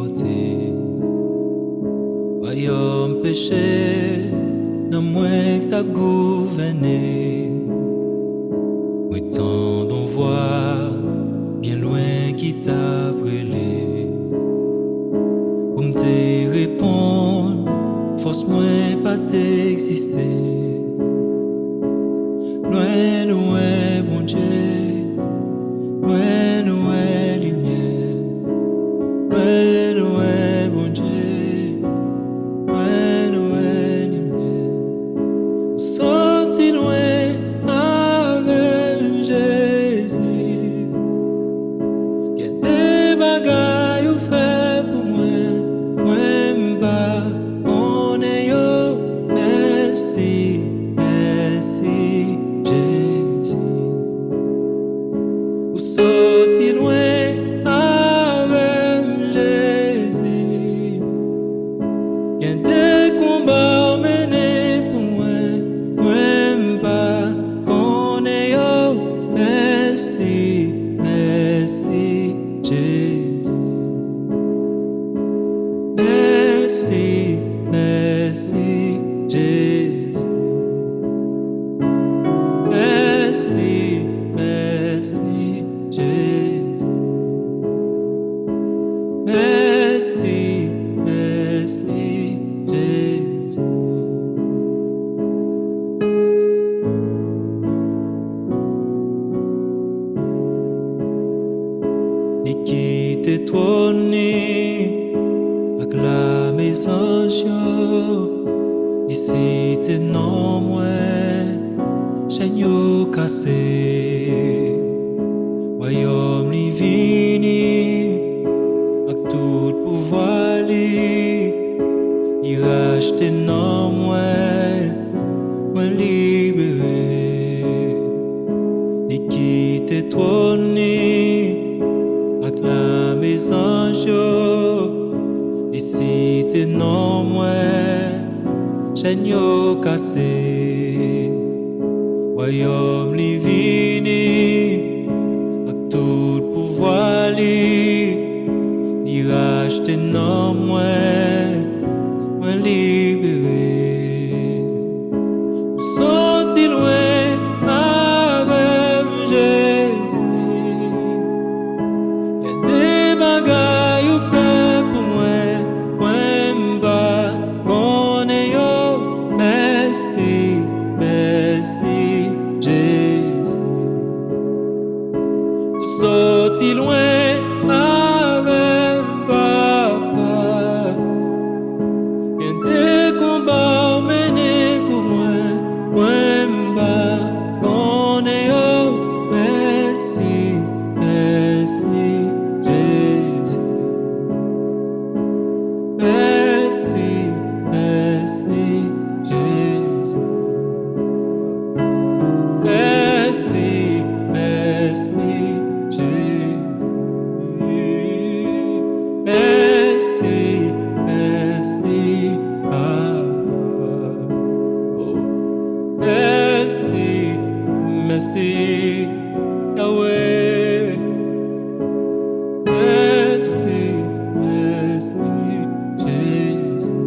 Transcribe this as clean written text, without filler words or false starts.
porté. Voyons péché, non moins que t'as gouverné. Oui, tant d'on voit, bien loin qui t'a brûlé. Pour me répondre, force moins pas t'exister. Loin, loin, bon Dieu, loin, loin, lumière. Loin, loin, bon Dieu, loin, loin, lumière. Sorti loin avec Jésus. Qu'il y a des bagailles ou fait pour moi, moi m'pas, on est yo, merci, merci, Jésus. Ou sorti loin avec Jésus. Qu'il y a des combats menés pour moi, moi m'pas, qu'on est yo, merci, merci, Jésus. Merci, merci, Jésus. Merci, merci, Jésus. Merci, merci, Jésus. Et qui t'étonne, acclame sans joie. Ici t'es non moins, chaîneau cassé. Royaume li vini, avec tout pouvoir li, il rachète non moins libéré. Et qui t'étonne, acclame sans joie. Ici t'es non moins, chaîneau cassé. Royaume li vini, avec tout pouvoir li, li rachète non moins libéré. Sorti loin avec Jésus. Y'a des bagailles ou fait pour moi m'pas, mon yo, merci, merci, Jésus. Ou sorti loin avec papa. Y'a des combats menés pour moi m'pas, mon yo, merci, merci, Jésus. Merci, merci, Jésus. Merci, merci, Jésus. Merci, merci, Papa. Oh. Merci, merci, Yahweh. Merci, merci, Jésus.